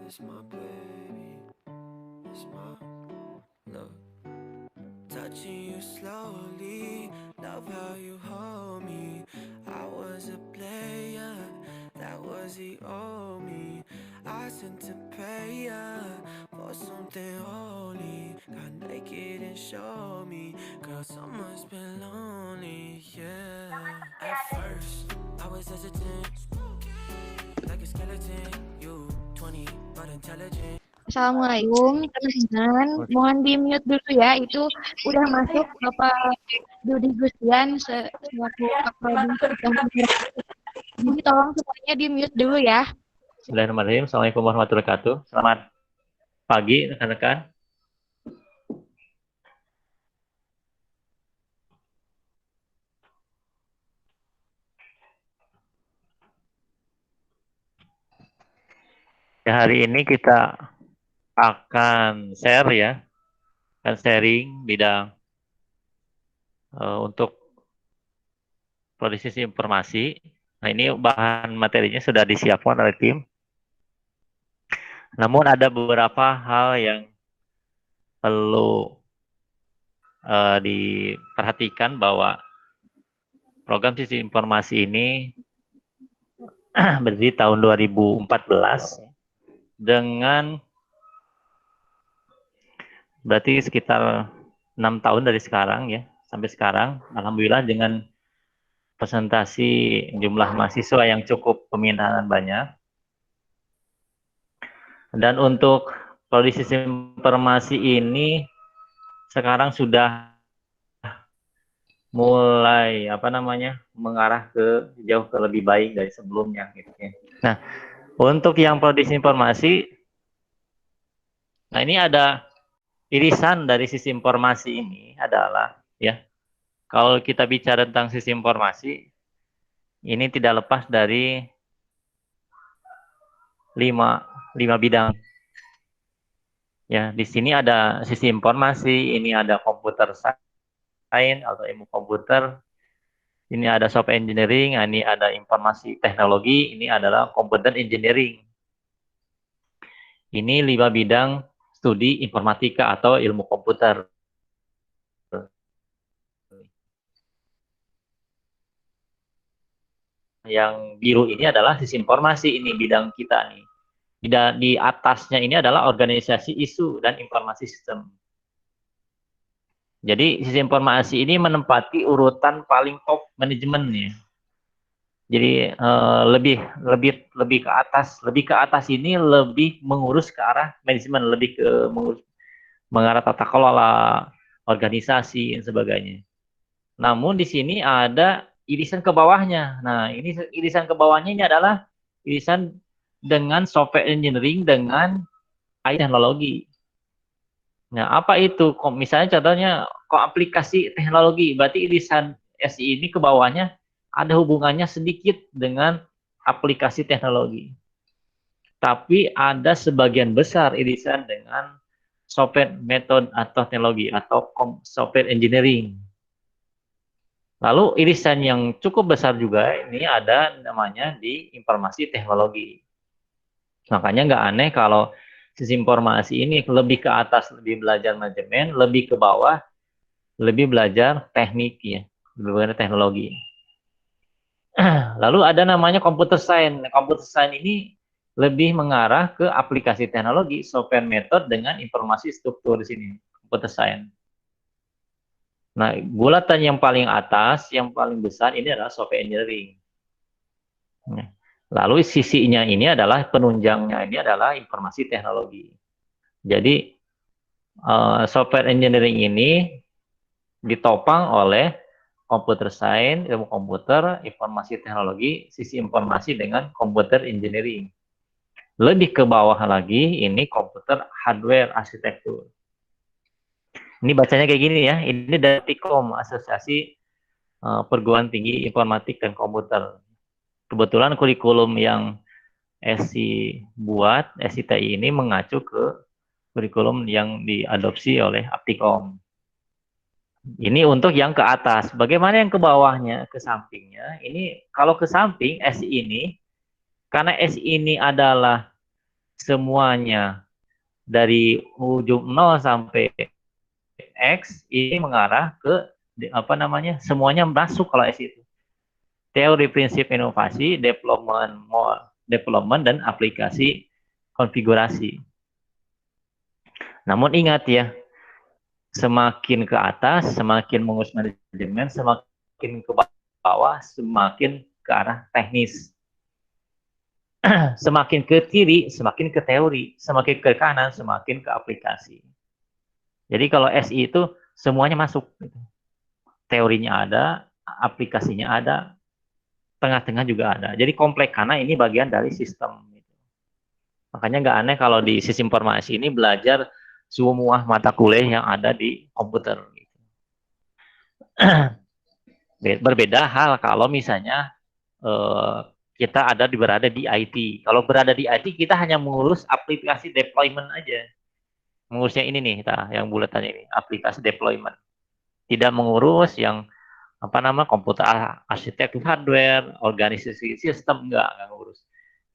It's my baby, it's my love. Touching you slowly, love how you hold me. I was a player, that was the old me. I sent to pay ya for something holy. Got naked and showed me, girl, someone's been lonely, yeah. At first, I was hesitant, like a skeleton. You 20, but intelligent. Assalamualaikum teman-teman, mohon di mute dulu ya. Itu udah masuk Bapak Dudi Gustian selaku Kaprodi Bidang Penyerapan. Jadi tolong semuanya di mute dulu ya. Bismillahirrahmanirrahim. Assalamualaikum warahmatullahi wabarakatuh. Selamat pagi rekan-rekan. Ya, hari ini kita akan share ya, akan sharing bidang untuk prodi sistem informasi. Nah, ini bahan materinya sudah disiapkan oleh tim. Namun ada beberapa hal yang perlu diperhatikan bahwa program sistem informasi ini berdiri tahun 2014 dengan berarti sekitar 6 tahun dari sekarang ya, sampai sekarang alhamdulillah dengan presentasi jumlah mahasiswa yang cukup peminatan banyak. Dan untuk prodi sistem informasi ini sekarang sudah mulai mengarah ke jauh ke lebih baik dari sebelumnya gitu ya. Nah, untuk yang prodi sistem informasi, nah ini ada irisan dari sistem informasi ini adalah ya, kalau kita bicara tentang sistem informasi, ini tidak lepas dari lima bidang. Ya, di sini ada sistem informasi, ini ada computer science atau ilmu komputer, ini ada software engineering, ini ada informasi teknologi, ini adalah computer engineering. Ini 5 bidang studi informatika atau ilmu komputer. Yang biru ini adalah sistem informasi, ini bidang kita nih. Di atasnya ini adalah organisasi isu dan informasi sistem. Jadi sistem informasi ini menempati urutan paling top manajemen ya. Jadi lebih ke atas ini lebih mengurus ke arah manajemen, lebih ke mengarah tata kelola organisasi dan sebagainya. Namun di sini ada irisan ke bawahnya. Nah, ini irisan ke bawahnya ini adalah irisan dengan software engineering dengan IT teknologi. Nah, apa itu? Misalnya contohnya aplikasi teknologi, berarti irisan SI ini ke bawahnya ada hubungannya sedikit dengan aplikasi teknologi. Tapi ada sebagian besar irisan dengan software method atau teknologi atau software engineering. Lalu irisan yang cukup besar juga ini ada namanya di informasi teknologi. Makanya nggak aneh kalau sistem informasi ini lebih ke atas lebih belajar manajemen, lebih ke bawah lebih belajar teknik ya, lebih belajar teknologi. Lalu ada namanya computer science. Computer science ini lebih mengarah ke aplikasi teknologi, software method dengan informasi struktur di sini, computer science. Nah, bulatan yang paling atas, yang paling besar ini adalah software engineering. Lalu sisinya ini adalah penunjangnya ini adalah informasi teknologi. Jadi software engineering ini ditopang oleh computer science, ilmu komputer, informasi teknologi, sisi informasi dengan computer engineering. Lebih ke bawah lagi ini komputer hardware arsitektur. Ini bacanya kayak gini ya. Ini dari TIKOM, Asosiasi Perguruan Tinggi Informatik dan Komputer. Kebetulan kurikulum yang SI buat, SITI ini mengacu ke kurikulum yang diadopsi oleh Aptikom. Ini untuk yang ke atas. Bagaimana yang ke bawahnya, ke sampingnya? Ini kalau ke samping SI ini, karena SI ini adalah semuanya dari ujung 0 sampai X ini mengarah ke semuanya masuk kalau S itu. Teori prinsip inovasi, development dan aplikasi konfigurasi. Namun ingat ya, semakin ke atas, semakin mengurus manajemen, semakin ke bawah, semakin ke arah teknis. Semakin ke kiri, semakin ke teori, semakin ke kanan, semakin ke aplikasi. Jadi kalau SI itu semuanya masuk. Teorinya ada, aplikasinya ada, tengah-tengah juga ada. Jadi kompleks karena ini bagian dari sistem. Makanya nggak aneh kalau di sistem informasi ini belajar semua mata kuliah yang ada di komputer. Berbeda hal kalau misalnya kita berada di IT. Kalau berada di IT kita hanya mengurus aplikasi deployment aja. Mengurusnya ini nih, yang bulatan ini, aplikasi deployment. Tidak mengurus yang komputer arsitektur hardware, organisasi sistem, enggak ngurus.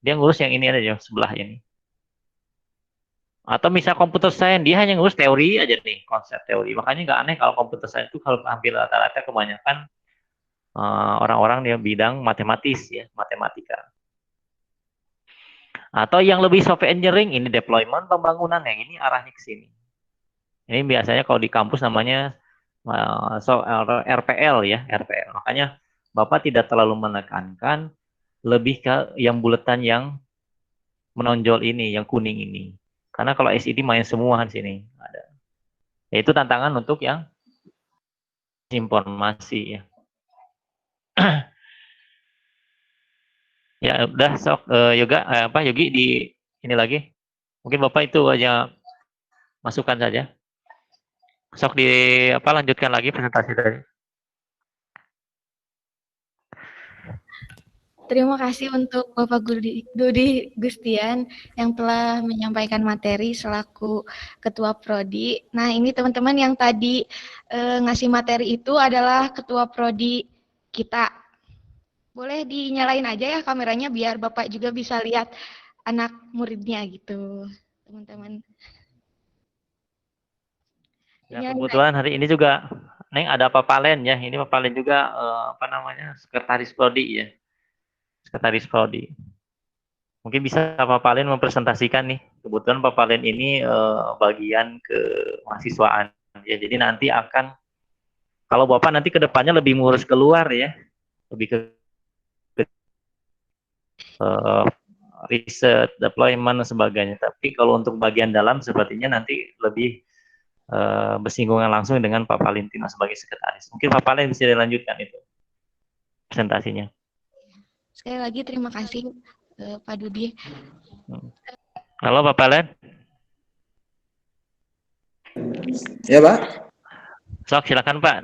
Dia ngurus yang ini aja, yang sebelah ini. Atau misal komputer science, dia hanya ngurus teori aja nih, konsep teori. Makanya nggak aneh kalau komputer science itu kalau hampir rata-rata kebanyakan orang-orang yang bidang matematis ya, matematika. Atau yang lebih software engineering, ini deployment, pembangunan, yang ini arahnya ke sini. Ini biasanya kalau di kampus namanya RPL ya, RPL. Makanya Bapak tidak terlalu menekankan, lebih ke yang buletan yang menonjol ini, yang kuning ini. Karena kalau SID main semua di sini ada. Itu tantangan untuk yang informasi ya. Ya udah sok Yogi di ini lagi. Mungkin Bapak itu aja masukkan saja. Sok lanjutkan lagi presentasi tadi. Terima kasih untuk Bapak Dudi Gustian yang telah menyampaikan materi selaku Ketua Prodi. Nah, ini teman-teman yang tadi ngasih materi itu adalah Ketua Prodi kita. Boleh dinyalain aja ya kameranya biar Bapak juga bisa lihat anak muridnya gitu, teman-teman. Ya, kebetulan hari ini juga Neng ada Pak Palen ya. Ini Pak Palen juga sekretaris Prodi ya. Sekretaris Prodi. Mungkin bisa Pak Palen mempresentasikan nih. Kebetulan Pak Palen ini bagian ke mahasiswaan ya. Jadi nanti kalau Bapak nanti ke depannya lebih ngurus keluar ya. Lebih ke riset, deployment dan sebagainya. Tapi kalau untuk bagian dalam sepertinya nanti lebih bersinggungan langsung dengan Pak Valentino sebagai sekretaris. Mungkin Pak Palen bisa dilanjutkan itu presentasinya. Sekali lagi terima kasih Pak Dudi. Halo Pak Palen. Ya Pak. Sok silakan Pak.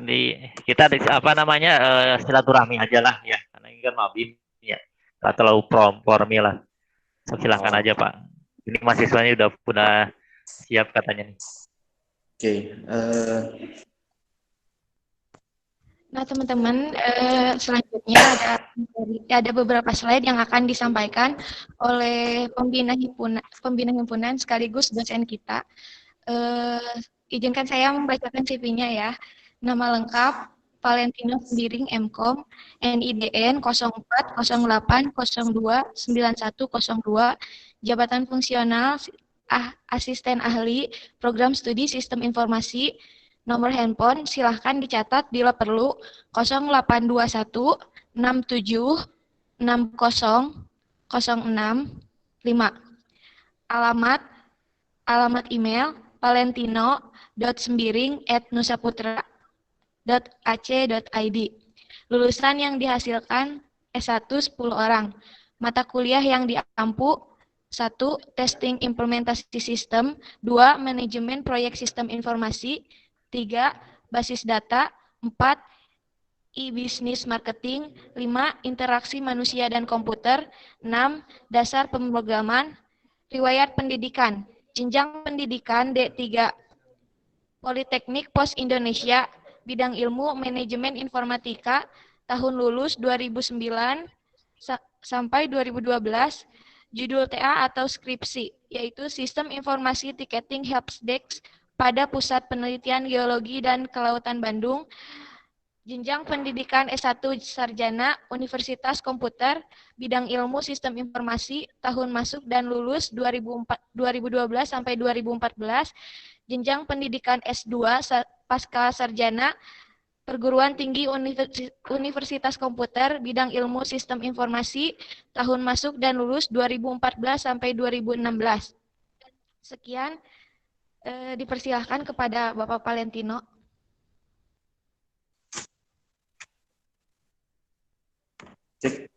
Kita silaturahmi aja lah ya. Karena ini kan Mabim ya. Nggak terlalu formal lah. Sok silakan aja Pak. Ini mahasiswanya udah siap katanya nih. Oke. Nah teman-teman, selanjutnya ada beberapa slide yang akan disampaikan oleh pembina himpunan sekaligus dosen kita. Izinkan saya membacakan CV-nya ya. Nama lengkap Valentino Sembiring MKom, NIDN 0408029102, jabatan fungsional asisten ahli program studi sistem informasi. Nomor handphone silahkan dicatat bila perlu 0821 67 60 06 5. Alamat email valentino.sembiring@nusaputra.ac.id. Lulusan yang dihasilkan S1 10 orang. Mata kuliah yang diampu 1. Testing implementasi sistem, 2. Manajemen proyek sistem informasi, 3. Basis data, 4. E-business marketing, 5. Interaksi manusia dan komputer, 6. Dasar pemrograman. Riwayat pendidikan, jenjang pendidikan D3 Politeknik Pos Indonesia, bidang ilmu manajemen informatika, tahun lulus 2009 sampai 2012, judul TA atau skripsi, yaitu Sistem Informasi Ticketing Helpdesk pada Pusat Penelitian Geologi dan Kelautan Bandung, jenjang pendidikan S1 Sarjana Universitas Komputer, bidang ilmu sistem informasi, tahun masuk dan lulus 2012 sampai 2014, jenjang pendidikan S2 Pasca Sarjana Perguruan Tinggi Universitas Komputer, bidang ilmu sistem informasi, tahun masuk dan lulus 2014 sampai 2016. Sekian, dipersilahkan kepada Bapak Valentino. Cek.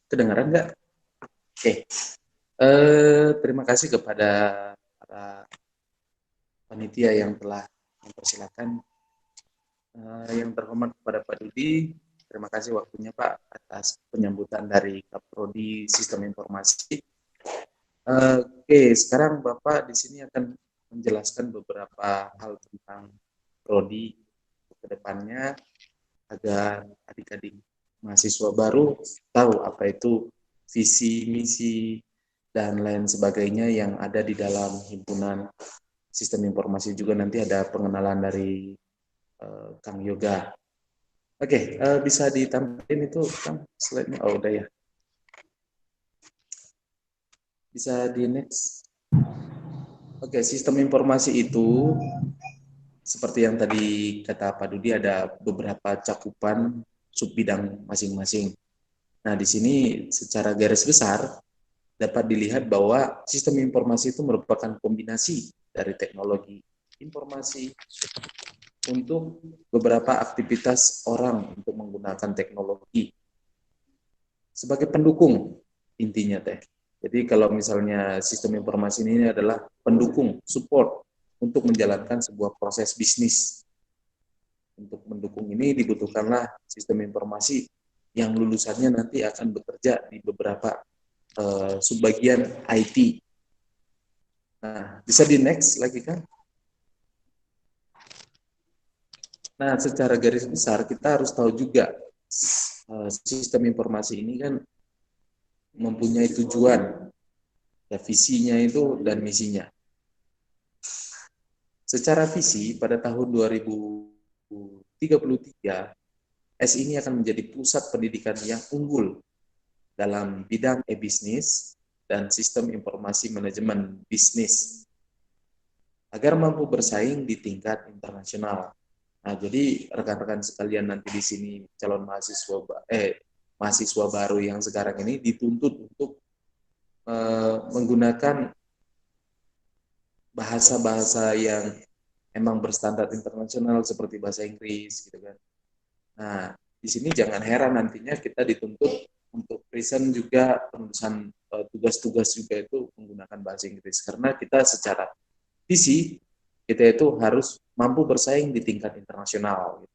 Kedengaran nggak? Oke. Terima kasih kepada para panitia yang telah mempersilahkan. Yang terhormat kepada Pak Dudi, terima kasih waktunya Pak atas penyambutan dari Kaprodi Sistem Informasi. Oke, sekarang Bapak di sini akan menjelaskan beberapa hal tentang Prodi ke depannya agar adik-adik mahasiswa baru tahu apa itu visi, misi, dan lain sebagainya yang ada di dalam himpunan Sistem Informasi. Juga nanti ada pengenalan dari Kang Yoga. Oke, bisa ditampilkan itu Kang slide-nya? Oh, udah ya. Bisa di next. Oke, sistem informasi itu seperti yang tadi kata Pak Dudi ada beberapa cakupan sub bidang masing-masing. Nah, di sini secara garis besar dapat dilihat bahwa sistem informasi itu merupakan kombinasi dari teknologi informasi untuk beberapa aktivitas orang untuk menggunakan teknologi sebagai pendukung intinya teh. Jadi kalau misalnya sistem informasi ini adalah pendukung, support untuk menjalankan sebuah proses bisnis. Untuk mendukung ini dibutuhkanlah sistem informasi yang lulusannya nanti akan bekerja di beberapa subbagian IT. Nah, bisa di next lagi kan? Nah, secara garis besar kita harus tahu juga sistem informasi ini kan mempunyai tujuan, ya, visinya itu dan misinya. Secara visi pada tahun 2033, S ini akan menjadi pusat pendidikan yang unggul dalam bidang e-bisnis dan sistem informasi manajemen bisnis agar mampu bersaing di tingkat internasional. Nah, jadi rekan-rekan sekalian nanti di sini calon mahasiswa baru yang sekarang ini dituntut untuk menggunakan bahasa-bahasa yang emang berstandar internasional seperti bahasa Inggris gitu kan. Nah, di sini jangan heran nantinya kita dituntut untuk present juga penulisan tugas-tugas juga itu menggunakan bahasa Inggris karena kita secara visi kita itu harus mampu bersaing di tingkat internasional.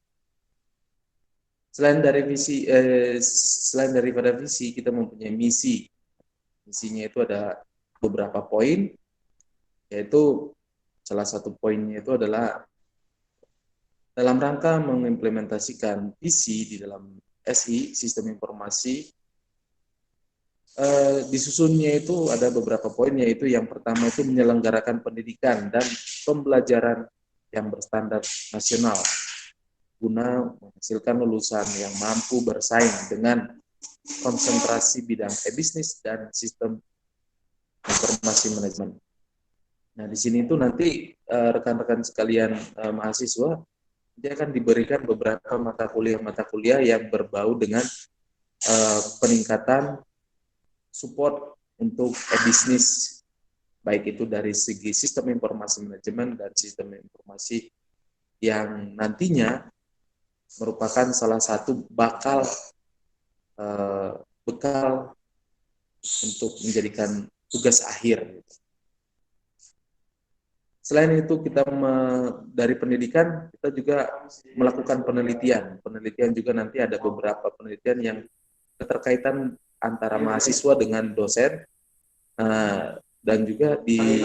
Selain daripada visi, kita mempunyai misi. Misinya itu ada beberapa poin, yaitu salah satu poinnya itu adalah dalam rangka mengimplementasikan visi di dalam SI, sistem informasi. Disusunnya itu ada beberapa poin, yaitu yang pertama itu menyelenggarakan pendidikan dan pembelajaran yang berstandar nasional guna menghasilkan lulusan yang mampu bersaing dengan konsentrasi bidang e-bisnis dan sistem informasi manajemen. Nah, di sini itu nanti rekan-rekan sekalian mahasiswa dia akan diberikan beberapa mata kuliah yang berbau dengan peningkatan support untuk e-bisnis, baik itu dari segi sistem informasi manajemen dan sistem informasi yang nantinya merupakan salah satu bekal untuk menjadikan tugas akhir. Selain itu kita dari pendidikan kita juga melakukan penelitian. Penelitian juga nanti ada beberapa penelitian yang keterkaitan antara mahasiswa dengan dosen, dan juga di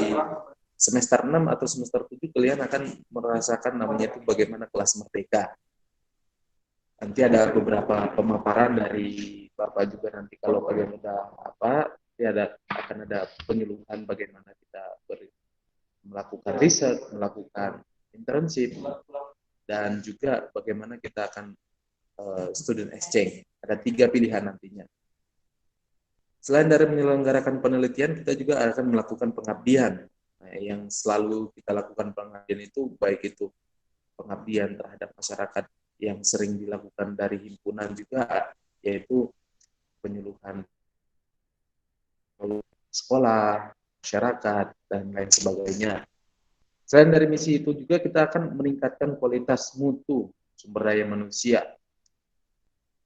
semester 6 atau semester 7 kalian akan merasakan namanya itu bagaimana kelas merdeka. Nanti ada beberapa pemaparan dari Bapak juga nanti kalau kalian udah akan ada penyuluhan bagaimana kita melakukan riset, melakukan internship, dan juga bagaimana kita akan student exchange. Ada 3 pilihan nantinya. Selain dari menyelenggarakan penelitian, kita juga akan melakukan pengabdian. Nah, yang selalu kita lakukan pengabdian itu, baik itu pengabdian terhadap masyarakat yang sering dilakukan dari himpunan juga, yaitu penyuluhan sekolah, masyarakat, dan lain sebagainya. Selain dari misi itu juga kita akan meningkatkan kualitas mutu sumber daya manusia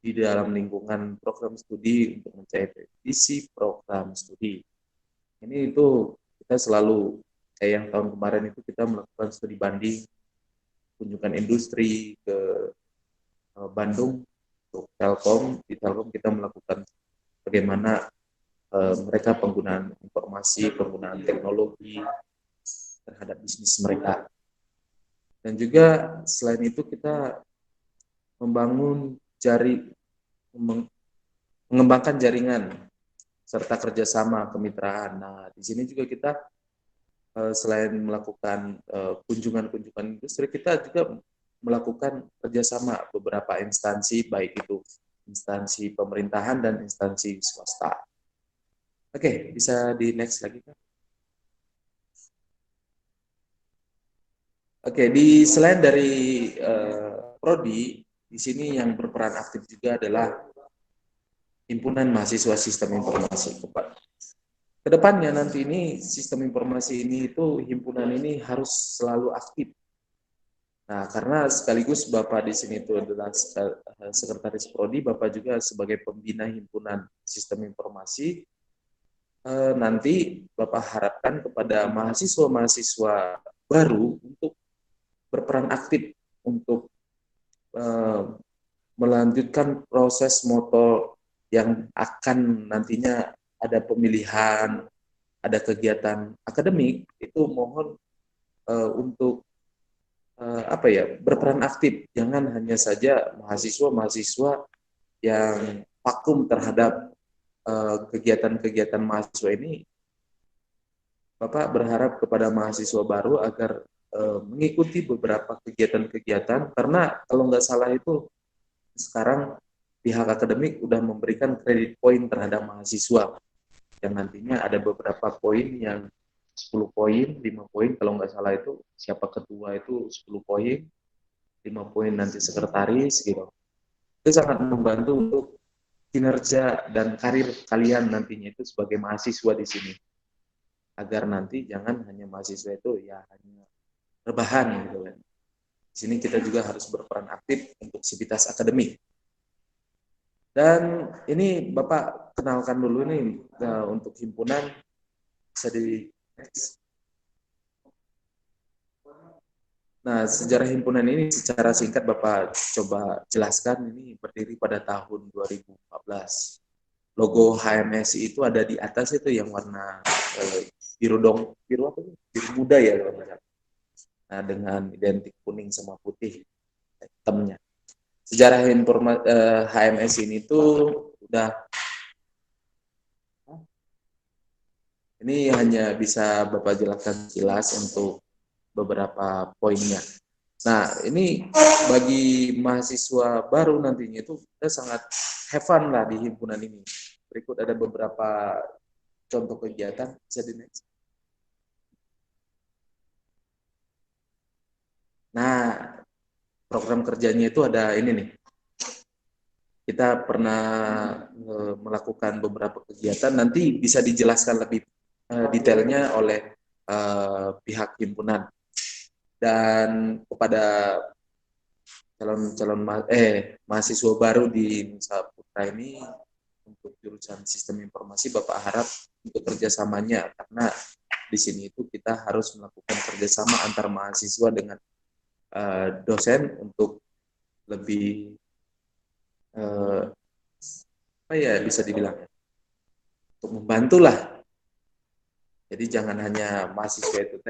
di dalam lingkungan program studi untuk mencapai visi program studi. Ini itu kita selalu, kayak yang tahun kemarin itu kita melakukan studi banding, kunjungan industri ke Bandung untuk Telkom. Di Telkom kita melakukan bagaimana mereka penggunaan informasi, penggunaan teknologi terhadap bisnis mereka. Dan juga selain itu kita membangun mengembangkan jaringan serta kerjasama kemitraan. Nah, di sini juga kita selain melakukan kunjungan-kunjungan industri, kita juga melakukan kerjasama beberapa instansi, baik itu instansi pemerintahan dan instansi swasta. Oke, bisa di next lagi, Kak. Oke, selain dari prodi, di sini yang berperan aktif juga adalah himpunan mahasiswa sistem informasi. Kedepannya nanti ini sistem informasi ini itu himpunan ini harus selalu aktif. Nah, karena sekaligus Bapak di sini itu adalah sekretaris prodi, Bapak juga sebagai pembina himpunan sistem informasi. Nanti Bapak harapkan kepada mahasiswa-mahasiswa baru untuk berperan aktif untuk melanjutkan proses moto yang akan nantinya ada pemilihan, ada kegiatan akademik, itu mohon untuk berperan aktif. Jangan hanya saja mahasiswa-mahasiswa yang vakum terhadap kegiatan-kegiatan mahasiswa ini. Bapak berharap kepada mahasiswa baru agar mengikuti beberapa kegiatan-kegiatan, karena kalau nggak salah itu sekarang pihak akademik sudah memberikan kredit poin terhadap mahasiswa, yang nantinya ada beberapa poin yang 10 poin, 5 poin, kalau nggak salah itu siapa ketua itu 10 poin, 5 poin nanti sekretaris gitu. Itu sangat membantu untuk kinerja dan karir kalian nantinya itu sebagai mahasiswa di sini. Agar nanti jangan hanya mahasiswa itu ya hanya rebahan gitu kan. Di sini kita juga harus berperan aktif untuk sivitas akademik. Dan ini Bapak kenalkan dulu nih untuk himpunan, bisa di Nah, sejarah himpunan ini secara singkat Bapak coba jelaskan. Ini berdiri pada tahun 2014. Logo HMSI itu ada di atas itu yang warna biru apa sih? Biru muda ya kalau nggak salah. Nah, dengan identik kuning sama putih hitamnya. Sejarah HMS ini tuh ini hanya bisa Bapak jelaskan jelas untuk beberapa poinnya. Nah, ini bagi mahasiswa baru nantinya itu kita sangat have fun lah di himpunan ini. Berikut ada beberapa contoh kegiatan, bisa di next. Nah, program kerjanya itu ada ini nih. Kita pernah melakukan beberapa kegiatan, nanti bisa dijelaskan lebih detailnya oleh pihak himpunan. Dan kepada calon mahasiswa baru di Nusa Putra ini untuk jurusan sistem informasi, Bapak harap untuk kerjasamanya, karena di sini itu kita harus melakukan kerjasama antar mahasiswa dengan dosen untuk lebih bisa dibilang untuk membantulah. Jadi jangan hanya mahasiswa itu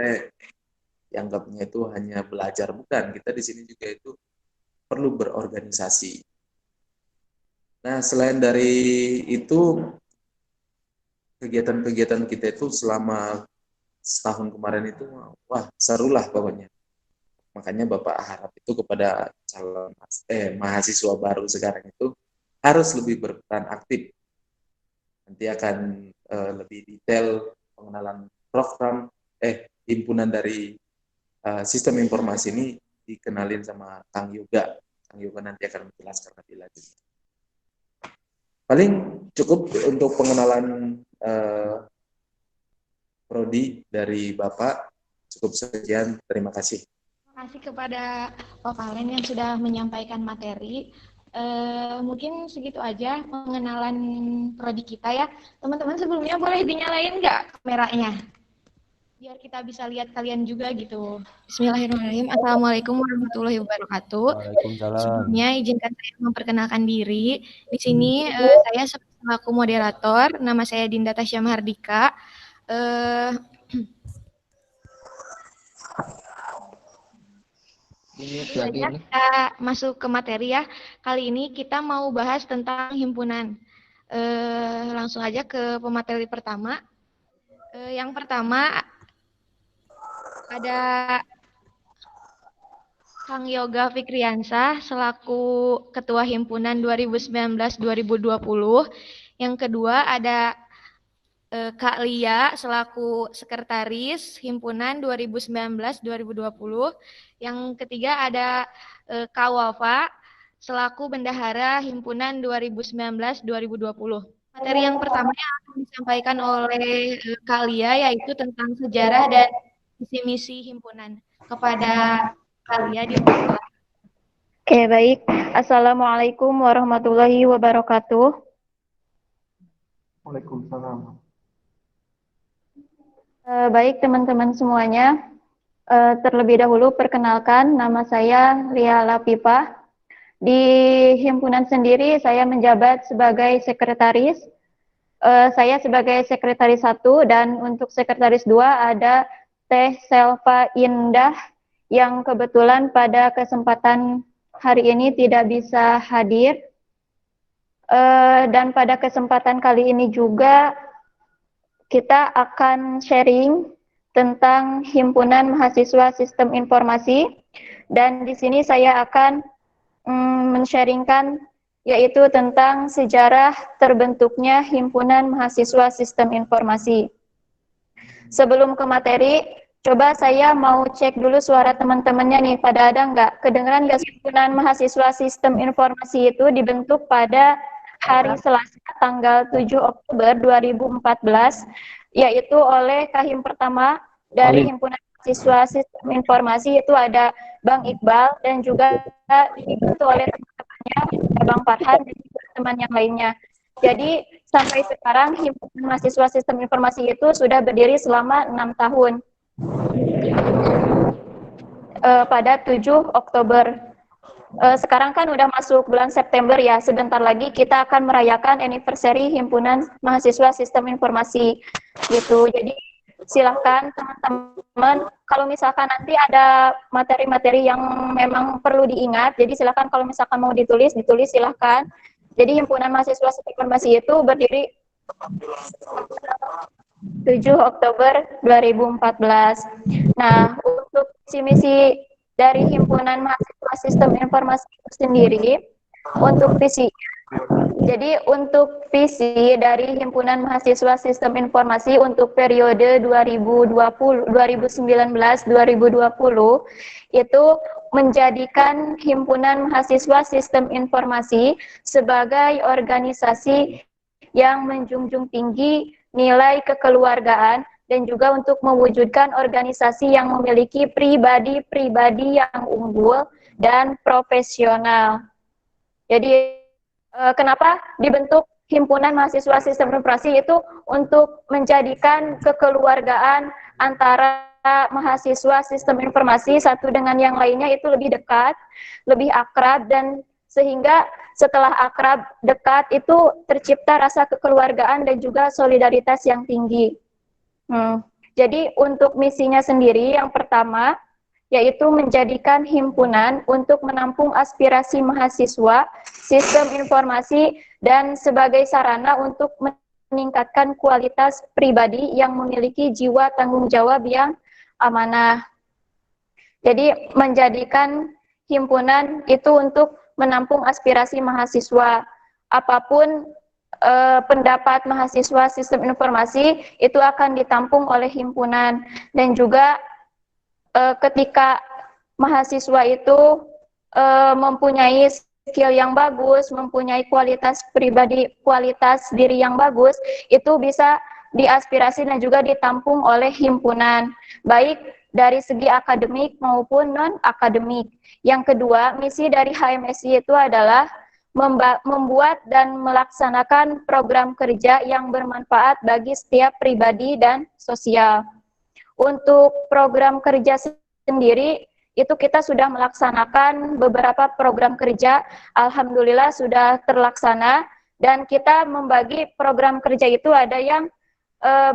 dianggapnya itu hanya belajar, bukan. Kita di sini juga itu perlu berorganisasi. Nah, selain dari itu kegiatan-kegiatan kita itu selama setahun kemarin itu, wah serulah pokoknya. Makanya Bapak harap itu kepada calon mahasiswa baru sekarang itu harus lebih berperan aktif. Nanti akan lebih detail pengenalan program himpunan dari sistem informasi ini dikenalin sama Kang Yoga. Kang Yoga nanti akan menjelaskan lebih lanjut. Paling cukup untuk pengenalan prodi dari Bapak. Cukup sekian, terima kasih. Terima kasih kepada Pak Valen yang sudah menyampaikan materi. Mungkin segitu aja pengenalan prodi kita ya. Teman-teman sebelumnya boleh dinyalain nggak kameranya? Biar kita bisa lihat kalian juga gitu. Bismillahirrahmanirrahim. Assalamualaikum warahmatullahi wabarakatuh. Waalaikumsalam. Sebelumnya izinkan saya memperkenalkan diri. Di sini saya selaku moderator. Nama saya Dinda Tasya Mahardika. Kita masuk ke materi ya. Kali ini kita mau bahas tentang himpunan. Langsung aja ke pemateri pertama. Yang pertama ada Kang Yoga Fikriansah selaku Ketua Himpunan 2019-2020. Yang kedua ada Kak Lia selaku Sekretaris Himpunan 2019-2020. Yang ketiga ada Kak Wafa selaku Bendahara Himpunan 2019-2020. Materi yang pertama yang akan disampaikan oleh Kak Lia yaitu tentang sejarah dan visi misi himpunan. Kepada Kak Lia dimulai. Oke, baik. Assalamualaikum warahmatullahi wabarakatuh. Waalaikumsalam. Baik teman-teman semuanya, terlebih dahulu perkenalkan nama saya Lia Lapipah. Di himpunan sendiri saya menjabat sebagai sekretaris. Saya sebagai sekretaris 1 dan untuk sekretaris 2 ada Teh Selva Indah yang kebetulan pada kesempatan hari ini tidak bisa hadir. Dan pada kesempatan kali ini juga kita akan sharing tentang Himpunan Mahasiswa Sistem Informasi, dan di sini saya akan men-sharingkan yaitu tentang sejarah terbentuknya Himpunan Mahasiswa Sistem Informasi. Sebelum ke materi, coba saya mau cek dulu suara teman-temannya nih, pada ada nggak? Kedengeran nggak? Himpunan Mahasiswa Sistem Informasi itu dibentuk pada hari Selasa tanggal 7 Oktober 2014, yaitu oleh Kahim pertama dari Himpunan Mahasiswa Sistem Informasi, itu ada Bang Iqbal, dan juga dibantu oleh teman-temannya, Bang Farhan, dan juga teman yang lainnya. Jadi sampai sekarang Himpunan Mahasiswa Sistem Informasi itu sudah berdiri selama 6 tahun. Pada 7 Oktober. Sekarang kan udah masuk bulan September ya, sebentar lagi kita akan merayakan anniversary Himpunan Mahasiswa Sistem Informasi gitu. Jadi silahkan teman-teman, kalau misalkan nanti ada materi-materi yang memang perlu diingat, jadi silahkan kalau misalkan mau ditulis silahkan. Jadi Himpunan Mahasiswa Sistem Informasi itu berdiri 7 Oktober 2014. Nah, untuk misi dari Himpunan Mahasiswa Sistem Informasi itu sendiri, untuk visi. Jadi untuk visi dari Himpunan Mahasiswa Sistem Informasi untuk periode 2019-2020 itu menjadikan Himpunan Mahasiswa Sistem Informasi sebagai organisasi yang menjunjung tinggi nilai kekeluargaan dan juga untuk mewujudkan organisasi yang memiliki pribadi-pribadi yang unggul dan profesional. Jadi kenapa dibentuk Himpunan Mahasiswa Sistem Informasi itu untuk menjadikan kekeluargaan antara mahasiswa sistem informasi satu dengan yang lainnya itu lebih dekat, lebih akrab, dan sehingga setelah akrab, dekat, itu tercipta rasa kekeluargaan dan juga solidaritas yang tinggi. Jadi untuk misinya sendiri yang pertama yaitu menjadikan himpunan untuk menampung aspirasi mahasiswa sistem informasi dan sebagai sarana untuk meningkatkan kualitas pribadi yang memiliki jiwa tanggung jawab yang amanah. Jadi menjadikan himpunan itu untuk menampung aspirasi mahasiswa. Apapun pendapat mahasiswa sistem informasi itu akan ditampung oleh himpunan. Dan juga ketika mahasiswa itu mempunyai skill yang bagus, mempunyai kualitas pribadi, kualitas diri yang bagus, itu bisa diaspirasi dan juga ditampung oleh himpunan, baik dari segi akademik maupun non-akademik. Yang kedua, misi dari HMSI itu adalah membuat dan melaksanakan program kerja yang bermanfaat bagi setiap pribadi dan sosial. Untuk program kerja sendiri, itu kita sudah melaksanakan beberapa program kerja, alhamdulillah sudah terlaksana, dan kita membagi program kerja itu ada yang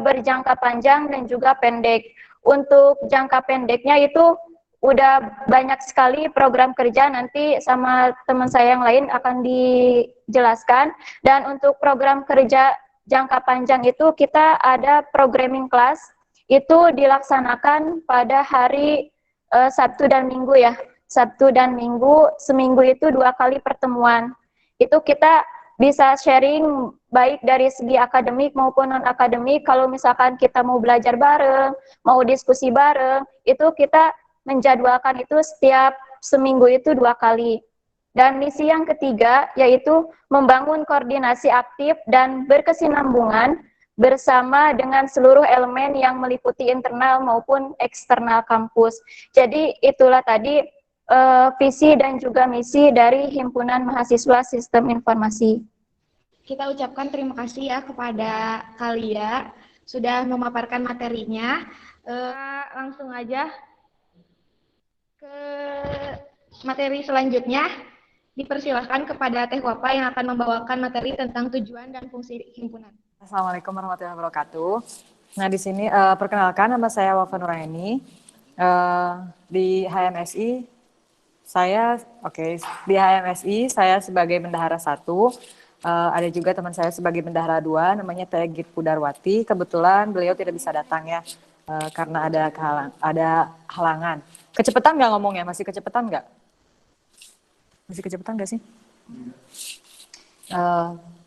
berjangka panjang dan juga pendek. Untuk jangka pendeknya itu udah banyak sekali program kerja, nanti sama teman saya yang lain akan dijelaskan. Dan untuk program kerja jangka panjang itu kita ada programming class, itu dilaksanakan pada hari Sabtu dan Minggu ya. Sabtu dan Minggu, seminggu itu 2 kali pertemuan. Itu kita bisa sharing baik dari segi akademik maupun non-akademik. Kalau misalkan kita mau belajar bareng, mau diskusi bareng, itu kita menjadwalkan itu setiap seminggu itu 2 kali. Dan misi yang ketiga yaitu membangun koordinasi aktif dan berkesinambungan bersama dengan seluruh elemen yang meliputi internal maupun eksternal kampus. Jadi itulah tadi visi dan juga misi dari Himpunan Mahasiswa Sistem Informasi. Kita ucapkan terima kasih ya kepada Kalia sudah memaparkan materinya. Langsung aja ke materi selanjutnya. Dipersilahkan kepada Teh Wapa yang akan membawakan materi tentang tujuan dan fungsi himpunan. Assalamualaikum warahmatullahi wabarakatuh. Nah, di sini perkenalkan, nama saya Wafa Nuraini. Di HMSI saya sebagai bendahara 1. Ada juga teman saya sebagai bendahara 2, namanya Teh Git Pudarwati. Kebetulan beliau tidak bisa datang ya, karena ada halangan. Kecepatan nggak ngomongnya? Masih kecepatan nggak? Masih kecepatan nggak sih?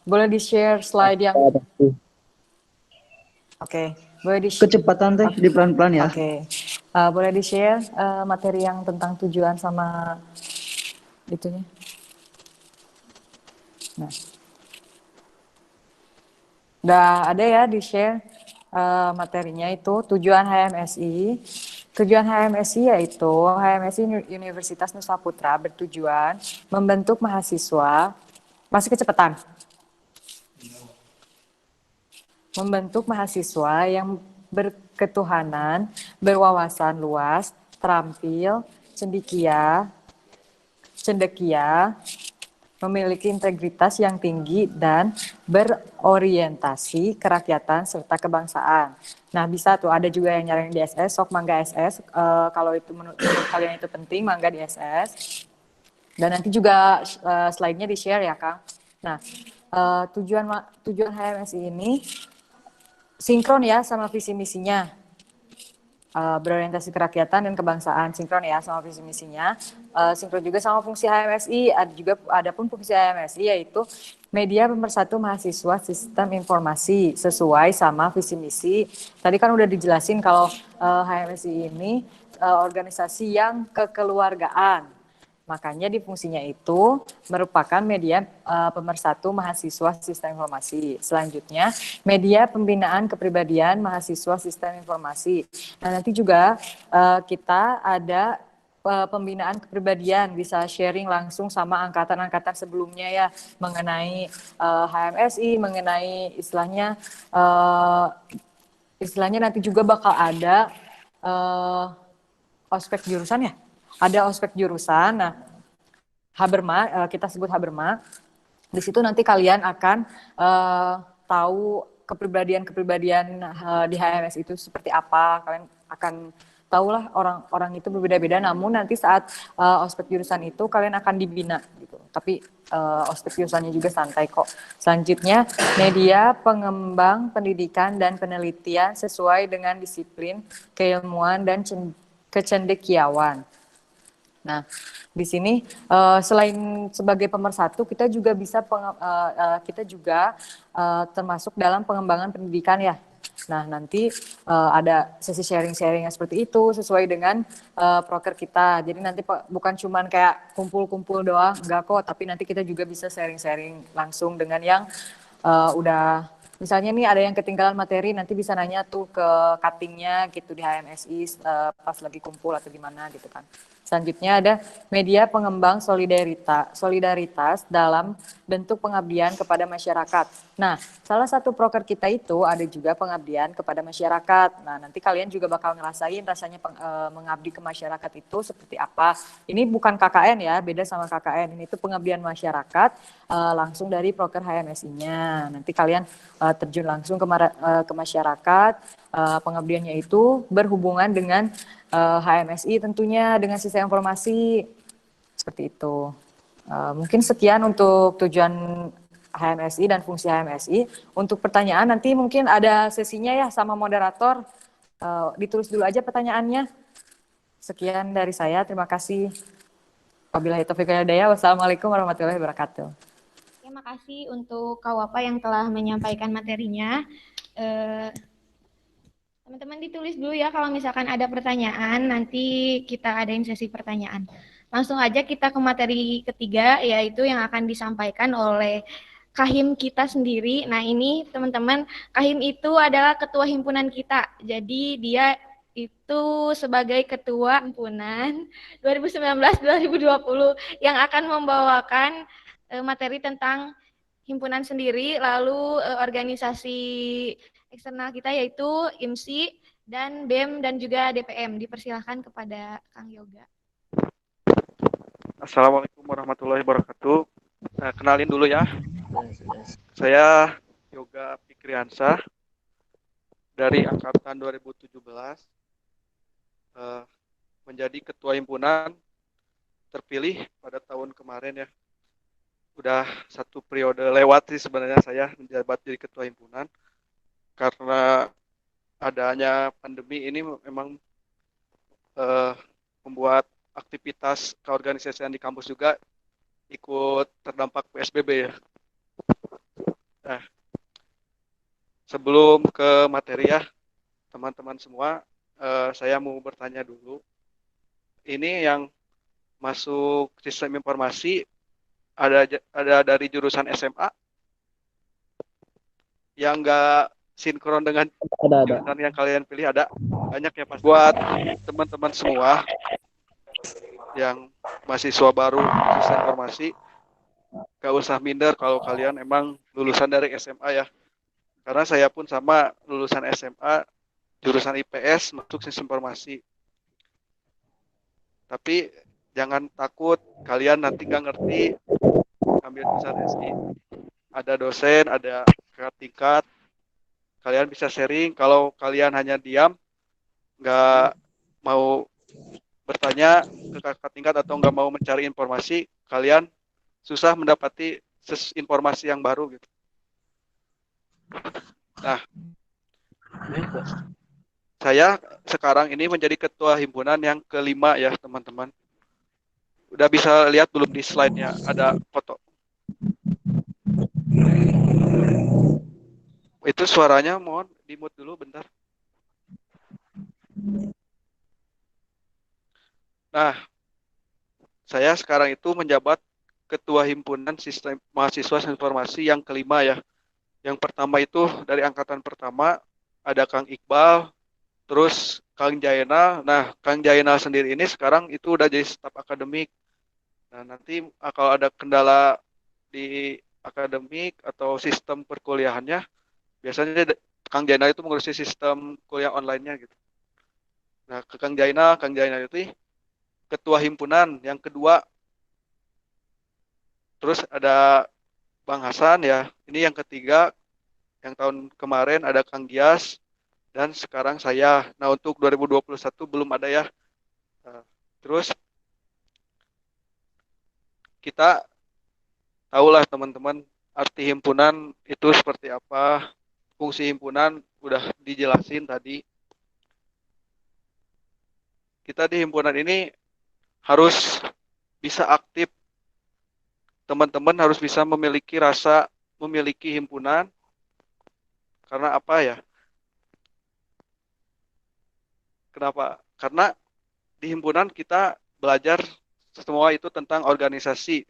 Boleh di-share slide yang... Oke, boleh di-share. Kecepatan teh di pelan-pelan ya. Oke. Boleh di-share materi yang tentang tujuan sama itunya. Nah. Udah ada ya di-share materinya itu tujuan HMSI. Tujuan HMSI yaitu HMSI Universitas Nusa Putra bertujuan membentuk mahasiswa, masih kecepatan, membentuk mahasiswa yang berketuhanan, berwawasan luas, terampil, cendekia, memiliki integritas yang tinggi dan berorientasi kerakyatan serta kebangsaan. Nah, bisa tuh ada juga yang nyariin di SS, sok mangga SS. Kalau itu menurut kalian itu penting, mangga di SS. Dan nanti juga slide-nya di-share ya, Kang. Nah, tujuan HMSI ini sinkron ya sama visi misinya. Berorientasi kerakyatan dan kebangsaan, sinkron ya sama visi misinya, sinkron juga sama fungsi HMSI. Ada pun fungsi HMSI yaitu media pemersatu mahasiswa sistem informasi sesuai sama visi misi. Tadi kan udah dijelasin kalau HMSI ini organisasi yang kekeluargaan. Makanya di fungsinya itu merupakan media pemersatu mahasiswa sistem informasi. Selanjutnya, media pembinaan kepribadian mahasiswa sistem informasi. Nah, nanti juga kita ada pembinaan kepribadian, bisa sharing langsung sama angkatan-angkatan sebelumnya ya, mengenai HMSI, mengenai istilahnya nanti juga bakal ada ospek jurusan ya. Ada ospek jurusan, nah Haberma, kita sebut Haberma. Di situ nanti kalian akan tahu kepribadian-kepribadian di HMS itu seperti apa. Kalian akan tahulah orang-orang itu berbeda-beda. Namun nanti saat ospek jurusan itu kalian akan dibina gitu. Tapi osteopiusannya juga santai kok. Selanjutnya, media pengembang pendidikan dan penelitian sesuai dengan disiplin keilmuan dan kecendekiawan. Nah, di sini selain sebagai pemersatu, kita juga bisa kita juga termasuk dalam pengembangan pendidikan ya. Nah, nanti ada sesi sharing-sharing yang seperti itu sesuai dengan proker kita. Jadi nanti bukan cuman kayak kumpul-kumpul doang, enggak kok, tapi nanti kita juga bisa sharing-sharing langsung dengan yang udah, misalnya nih ada yang ketinggalan materi, nanti bisa nanya tuh ke cuttingnya gitu di HMSI pas lagi kumpul atau gimana gitu kan. Selanjutnya ada media pengembang solidaritas dalam bentuk pengabdian kepada masyarakat. Nah, salah satu proker kita itu ada juga pengabdian kepada masyarakat. Nah, nanti kalian juga bakal ngerasain rasanya mengabdi ke masyarakat itu seperti apa. Ini bukan KKN ya, beda sama KKN. Ini tuh pengabdian masyarakat langsung dari proker HMSI-nya. Nanti kalian terjun langsung ke masyarakat. Pengabdiannya itu berhubungan dengan HMSI tentunya dengan sistem informasi seperti itu. Mungkin sekian untuk tujuan HMSI dan fungsi HMSI. Untuk pertanyaan nanti mungkin ada sesinya ya sama moderator. Ditulis dulu aja pertanyaannya. Sekian dari saya, terima kasih. Wabillahi taufiq wal hidayah. Wassalamualaikum warahmatullahi wabarakatuh. Terima kasih untuk Kak Wapa yang telah menyampaikan materinya. Teman-teman ditulis dulu ya kalau misalkan ada pertanyaan, nanti kita adain sesi pertanyaan. Langsung aja kita ke materi ketiga, yaitu yang akan disampaikan oleh Kahim kita sendiri. Nah ini teman-teman, Kahim itu adalah ketua himpunan kita. Jadi dia itu sebagai ketua himpunan 2019-2020 yang akan membawakan materi tentang himpunan sendiri, lalu organisasi eksternal kita yaitu IMSI dan BEM dan juga DPM. Dipersilahkan kepada Kang Yoga. Assalamualaikum warahmatullahi wabarakatuh. Kenalin dulu ya. Saya Yoga Fikriansah dari angkatan 2017 menjadi ketua himpunan terpilih pada tahun kemarin ya. Udah satu periode lewat sih sebenarnya saya menjabat jadi ketua himpunan. Karena adanya pandemi ini memang membuat aktivitas keorganisasian di kampus juga ikut terdampak PSBB ya. Nah, sebelum ke materi ya, teman-teman semua, saya mau bertanya dulu. Ini yang masuk sistem informasi ada dari jurusan SMA yang enggak sinkron dengan jurusan yang kalian pilih, ada banyak ya pasti. Buat teman-teman semua yang mahasiswa baru sistem informasi, gak usah minder kalau kalian emang lulusan dari SMA ya, karena saya pun sama lulusan SMA jurusan IPS masuk sistem informasi. Tapi jangan takut kalian nanti nggak ngerti ambil jurusan SI, ada dosen, ada kakak tingkat, kalian bisa sharing. Kalau kalian hanya diam, nggak mau bertanya ke kakak tingkat atau nggak mau mencari informasi, kalian susah mendapati informasi yang baru gitu. Nah, saya sekarang ini menjadi ketua himpunan yang kelima ya teman-teman. Udah bisa lihat belum di slide-nya ada foto? Itu suaranya mohon di-mute dulu bentar. Nah, saya sekarang itu menjabat ketua himpunan sistem mahasiswa informasi yang kelima ya. Yang pertama itu dari angkatan pertama ada Kang Iqbal, terus Kang Jainal. Nah, Kang Jainal sendiri ini sekarang itu udah jadi staf akademik. Nah, nanti kalau ada kendala di akademik atau sistem perkuliahannya, biasanya Kang Jainal itu mengurusi sistem kuliah online-nya gitu. Nah, ke Kang Jainal itu ketua himpunan yang kedua. Terus ada Bang Hasan ya, ini yang ketiga. Yang tahun kemarin ada Kang Gias, dan sekarang saya. Nah, untuk 2021 belum ada ya. Terus kita tahulah teman-teman arti himpunan itu seperti apa, fungsi himpunan udah dijelasin tadi. Kita di himpunan ini harus bisa aktif, teman-teman harus bisa memiliki rasa memiliki himpunan, karena apa ya? Kenapa? Karena di himpunan kita belajar semua itu tentang organisasi.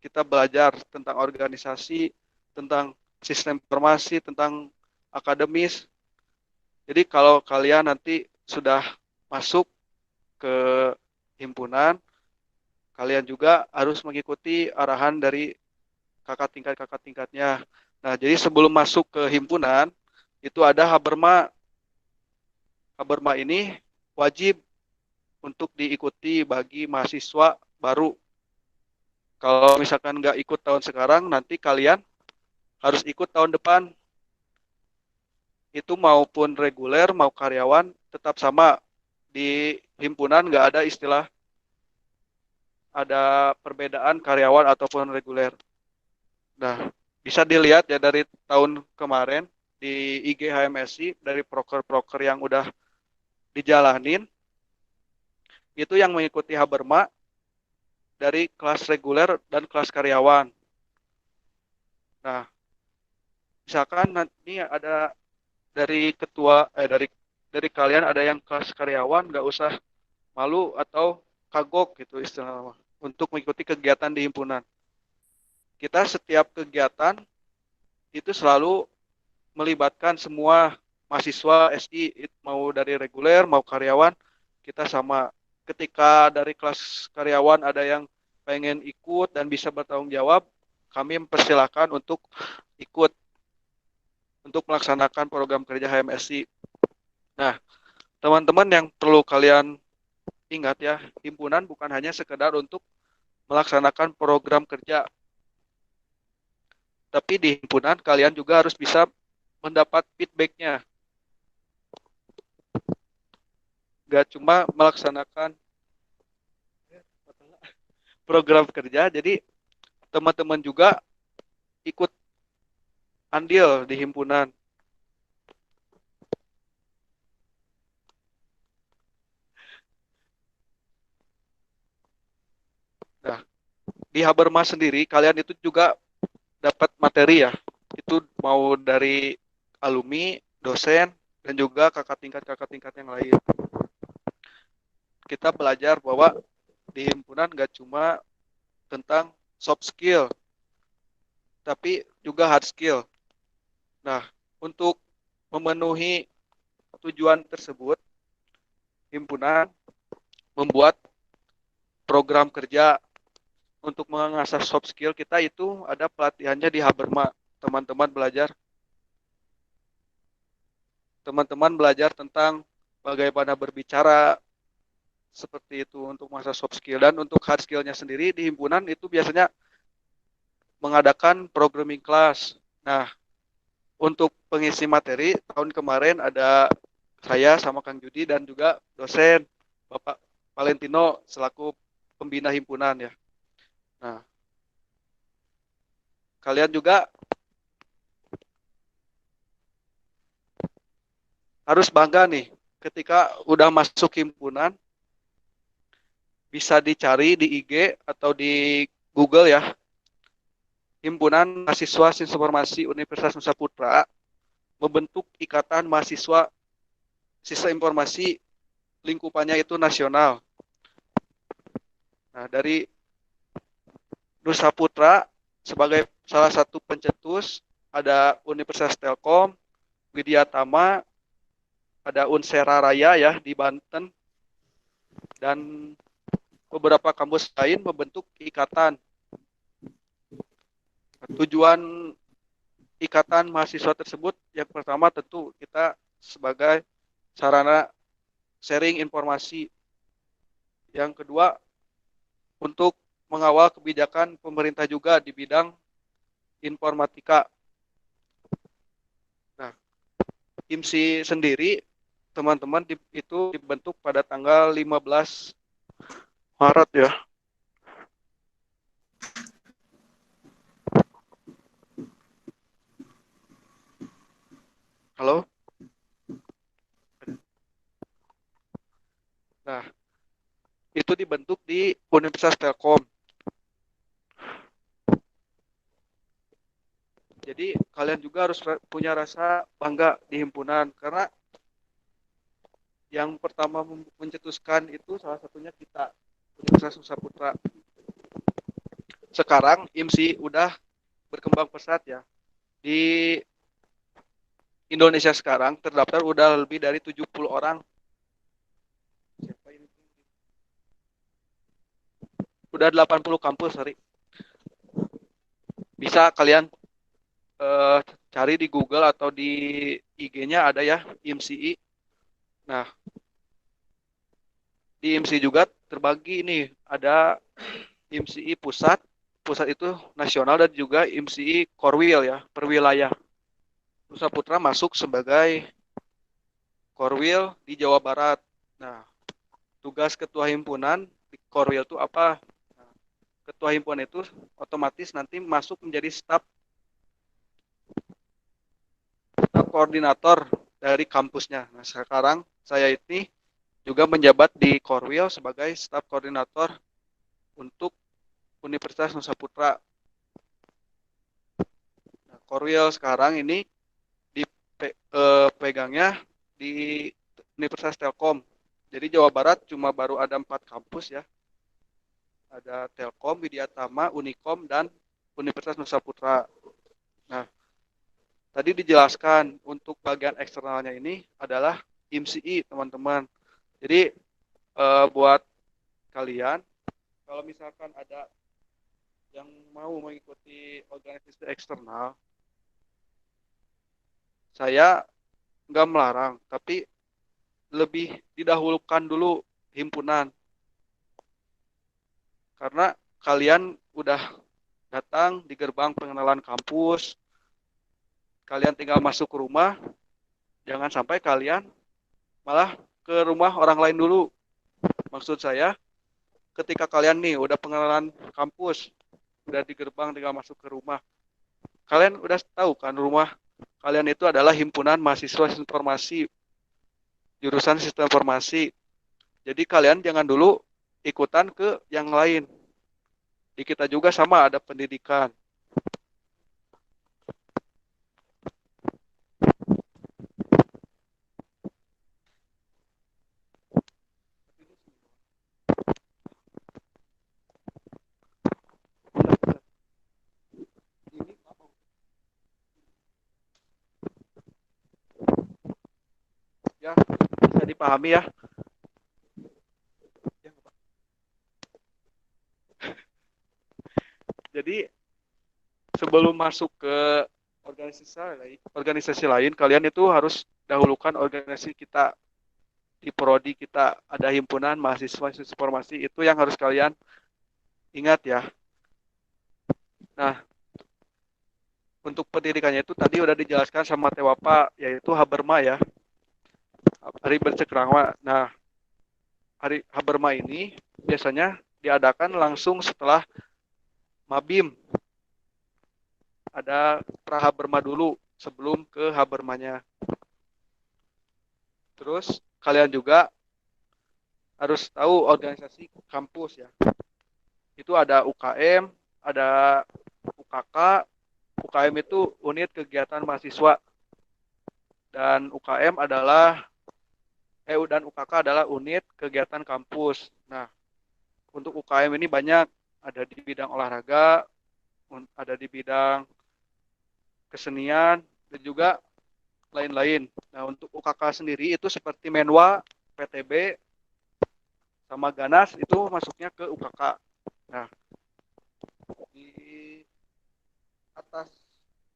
Kita belajar tentang organisasi, tentang sistem informasi, tentang akademis. Jadi kalau kalian nanti sudah masuk ke himpunan, kalian juga harus mengikuti arahan dari kakak tingkatnya. Nah, jadi sebelum masuk ke himpunan, itu ada Haberma. Haberma ini wajib untuk diikuti bagi mahasiswa baru. Kalau misalkan nggak ikut tahun sekarang, nanti kalian harus ikut tahun depan. Itu maupun reguler, mau karyawan, tetap sama. Di himpunan nggak ada istilah ada perbedaan karyawan ataupun reguler. Nah, bisa dilihat ya dari tahun kemarin di IG HMSI, dari proker-proker yang udah dijalanin, itu yang mengikuti Haberma dari kelas reguler dan kelas karyawan. Nah, misalkan nanti ada dari ketua dari kalian ada yang kelas karyawan, nggak usah malu atau kagok gitu istilahnya untuk mengikuti kegiatan di himpunan. Kita setiap kegiatan itu selalu melibatkan semua mahasiswa SI, mau dari reguler mau karyawan, kita sama. Ketika dari kelas karyawan ada yang pengen ikut dan bisa bertanggung jawab, kami mempersilahkan untuk ikut untuk melaksanakan program kerja HMSI. Nah, teman-teman yang perlu kalian ingat ya, himpunan bukan hanya sekedar untuk melaksanakan program kerja, tapi di himpunan kalian juga harus bisa mendapat feedback-nya. Gak cuma melaksanakan program kerja, jadi teman-teman juga ikut andil di himpunan. Nah, di Haberma sendiri kalian itu juga dapat materi ya. Itu mau dari alumni, dosen, dan juga kakak tingkat yang lain. Kita belajar bahwa di himpunan gak cuma tentang soft skill, tapi juga hard skill. Nah, untuk memenuhi tujuan tersebut, himpunan membuat program kerja untuk mengasah soft skill kita, itu ada pelatihannya di Haberma. Teman-teman belajar tentang bagaimana berbicara, seperti itu untuk mengasah soft skill. Dan untuk hard skillnya sendiri di himpunan itu biasanya mengadakan programming class. Nah, untuk pengisi materi tahun kemarin ada saya sama Kang Judi dan juga dosen Bapak Valentino selaku pembina himpunan ya. Nah, kalian juga harus bangga nih ketika udah masuk himpunan, bisa dicari di IG atau di Google ya. Himpunan Mahasiswa Informasi Universitas Nusa Putra membentuk Ikatan Mahasiswa Sistem Informasi, lingkupannya itu nasional. Nah, dari Nusa Putra sebagai salah satu pencetus ada Universitas Telkom, Widya Tama, ada Unsera Raya ya di Banten, dan beberapa kampus lain membentuk ikatan. Tujuan ikatan mahasiswa tersebut yang pertama tentu kita sebagai sarana sharing informasi. Yang kedua, untuk mengawal kebijakan pemerintah juga di bidang informatika. Nah, IMSI sendiri teman-teman itu dibentuk pada tanggal 15 Maret ya. Halo? Nah, itu dibentuk di Universitas Telkom. Jadi kalian juga harus punya rasa bangga di himpunan karena yang pertama mencetuskan itu salah satunya kita, Universitas Nusa Putra. Sekarang IMSI udah berkembang pesat ya. Di Indonesia sekarang terdaftar udah lebih dari 70 orang. Udah 80 kampus, sorry. Bisa kalian cari di Google atau di IG-nya ada ya, IMSI. Nah, di IMSI juga terbagi ini, ada IMSI pusat itu nasional dan juga IMSI Korwil ya, per wilayah. Nusa Putra masuk sebagai Korwil di Jawa Barat. Nah, tugas ketua himpunan di Korwil itu apa? Nah, ketua himpunan itu otomatis nanti masuk menjadi staf koordinator dari kampusnya. Nah, sekarang saya ini juga menjabat di Korwil sebagai staf koordinator untuk Universitas Nusa Putra. Nah, Korwil sekarang ini pegangnya di Universitas Telkom. Jadi Jawa Barat cuma baru ada 4 kampus ya. Ada Telkom, Widyatama, Unikom, dan Universitas Nusa Putra. Nah, tadi dijelaskan untuk bagian eksternalnya ini adalah IMSI, teman-teman. Jadi buat kalian, kalau misalkan ada yang mau mengikuti organisasi eksternal, saya nggak melarang, tapi lebih didahulukan dulu himpunan. Karena kalian udah datang di gerbang pengenalan kampus, kalian tinggal masuk ke rumah, jangan sampai kalian malah ke rumah orang lain dulu. Maksud saya, ketika kalian nih udah pengenalan kampus, udah di gerbang tinggal masuk ke rumah, kalian udah tahu kan rumah kalian itu adalah himpunan mahasiswa informasi, jurusan sistem informasi. Jadi kalian jangan dulu ikutan ke yang lain. Di kita juga sama ada pendidikan. Ya, bisa dipahami ya. Jadi sebelum masuk ke organisasi lain, kalian itu harus dahulukan organisasi kita. Di prodi kita ada himpunan mahasiswa informasi, itu yang harus kalian ingat ya. Nah, untuk pendidikannya itu tadi udah dijelaskan sama Tewapa, yaitu Haberma ya. Hari bercengkrama. Nah, hari Haberma ini biasanya diadakan langsung setelah Mabim. Ada pra-Haberma dulu sebelum ke Habermanya. Terus kalian juga harus tahu organisasi kampus ya. Itu ada UKM, ada UKK. UKM itu unit kegiatan mahasiswa. Dan UKM adalah dan UKK adalah unit kegiatan kampus. Nah, untuk UKM ini banyak, ada di bidang olahraga, ada di bidang kesenian, dan juga lain-lain. Nah, untuk UKK sendiri itu seperti Menwa, PTB, sama Ganas itu masuknya ke UKK. Nah, di atas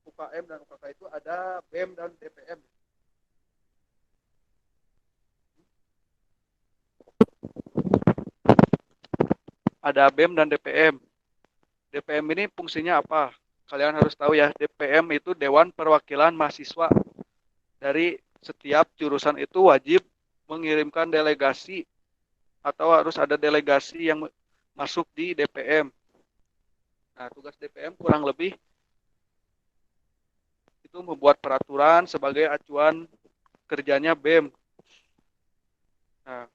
UKM dan UKK itu ada BEM dan DPM. Ada BEM dan DPM. DPM ini fungsinya apa? Kalian harus tahu ya, DPM itu Dewan Perwakilan Mahasiswa. Dari setiap jurusan itu wajib mengirimkan delegasi atau harus ada delegasi yang masuk di DPM. Nah, tugas DPM kurang lebih itu membuat peraturan sebagai acuan kerjanya BEM. Nah,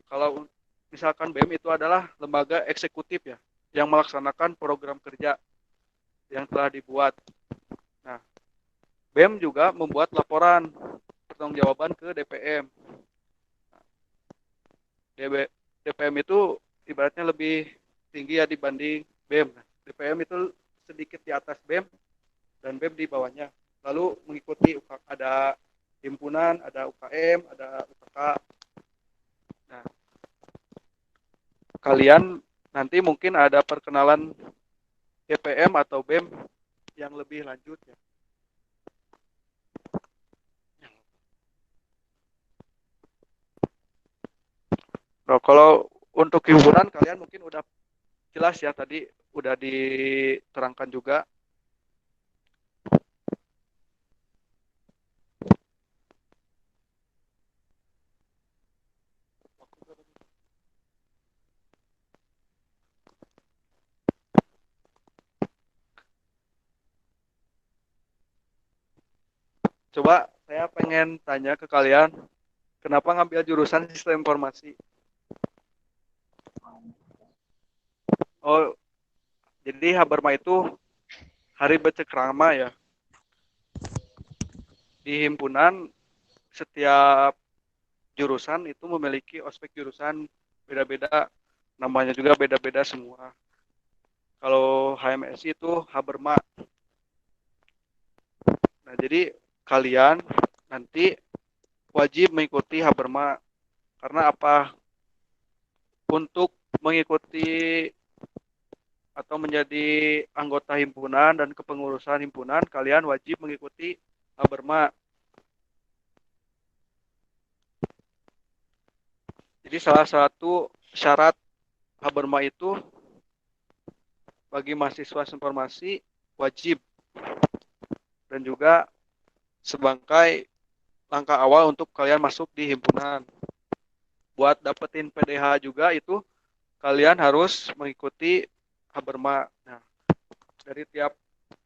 kalau misalkan BEM itu adalah lembaga eksekutif ya, yang melaksanakan program kerja yang telah dibuat. Nah, BEM juga membuat laporan pertanggungjawaban ke DPM. DPM itu ibaratnya lebih tinggi ya dibanding BEM. DPM itu sedikit di atas BEM dan BEM di bawahnya. Lalu mengikuti ada himpunan, ada UKM, ada UKK. Nah, kalian nanti mungkin ada perkenalan DPM atau BEM yang lebih lanjut ya. Nah, kalau untuk himpunan kalian mungkin udah jelas ya, tadi udah diterangkan juga. Coba saya pengen tanya ke kalian, kenapa ngambil jurusan sistem informasi? Oh, jadi Haberma itu hari bercengkrama ya. Di himpunan setiap jurusan itu memiliki ospek jurusan beda-beda, namanya juga beda-beda semua. Kalau HMSI itu Haberma. Nah, jadi kalian nanti wajib mengikuti Haberma. Karena apa? Untuk mengikuti atau menjadi anggota himpunan dan kepengurusan himpunan, kalian wajib mengikuti Haberma. Jadi salah satu syarat Haberma itu bagi mahasiswa informasi wajib dan juga sebagai langkah awal untuk kalian masuk di himpunan. Buat dapetin PDH juga itu kalian harus mengikuti Haberma. Nah, dari tiap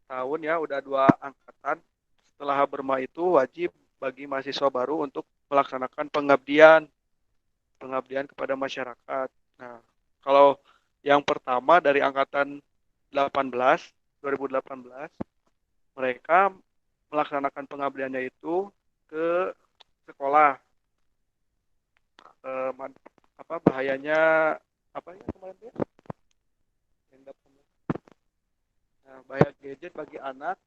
tahun ya udah 2 angkatan. Setelah Haberma itu wajib bagi mahasiswa baru untuk melaksanakan pengabdian kepada masyarakat. Nah, kalau yang pertama dari angkatan 2018, mereka melaksanakan pengabdiannya itu ke sekolah. Bahayanya apa ya kemarin ya? Nah, bahaya gadget bagi anak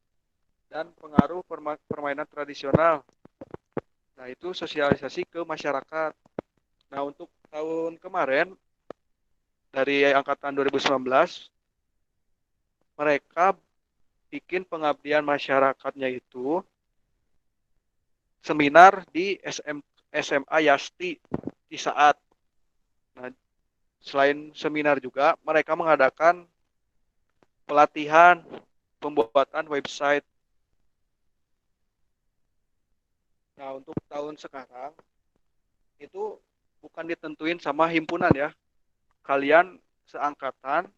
dan pengaruh permainan tradisional. Nah, itu sosialisasi ke masyarakat. Nah, untuk tahun kemarin dari angkatan 2019 mereka bikin pengabdian masyarakatnya itu seminar di SMA Yasti di saat. Nah, selain seminar juga mereka mengadakan pelatihan pembuatan website. Nah, untuk tahun sekarang itu bukan ditentuin sama himpunan ya. Kalian seangkatan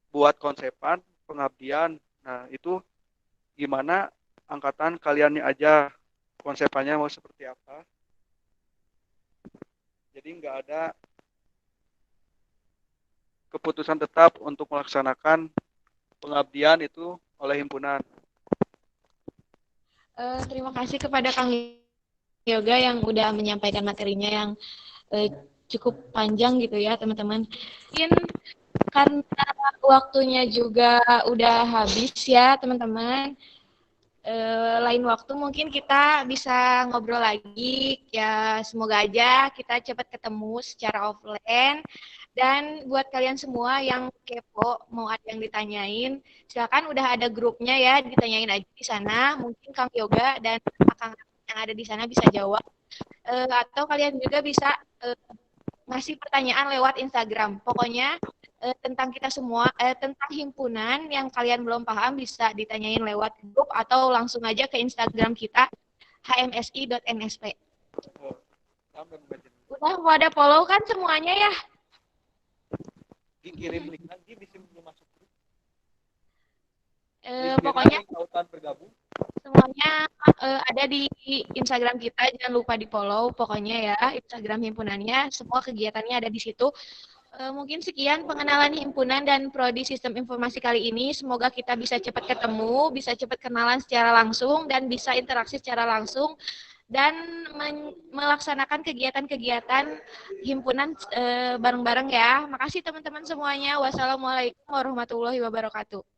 buat konsepan pengabdian. Nah, itu gimana angkatan kaliannya aja konsepannya mau seperti apa. Jadi nggak ada keputusan tetap untuk melaksanakan pengabdian itu oleh himpunan. Terima kasih kepada Kang Yoga yang udah menyampaikan materinya yang cukup panjang gitu ya teman-teman. Mungkin karena waktunya juga udah habis ya teman-teman. Lain waktu mungkin kita bisa ngobrol lagi ya, semoga aja kita cepat ketemu secara offline. Dan buat kalian semua yang kepo mau ada yang ditanyain, silakan udah ada grupnya ya, ditanyain aja di sana. Mungkin Kang Yoga dan Kang yang ada di sana bisa jawab. Atau kalian juga bisa ngasih pertanyaan lewat Instagram. Pokoknya tentang kita semua, tentang himpunan yang kalian belum paham bisa ditanyain lewat grup atau langsung aja ke Instagram kita hmsi.nsp. Udah pada follow kan semuanya ya? Kirim link lagi bisa masuk. Pokoknya semuanya ada di Instagram kita, jangan lupa di follow pokoknya ya, Instagram himpunannya, semua kegiatannya ada di situ. Mungkin sekian pengenalan himpunan dan prodi sistem informasi kali ini. Semoga kita bisa cepat ketemu, bisa cepat kenalan secara langsung, dan bisa interaksi secara langsung, dan melaksanakan kegiatan-kegiatan himpunan bareng-bareng ya. Makasih teman-teman semuanya. Wassalamualaikum warahmatullahi wabarakatuh.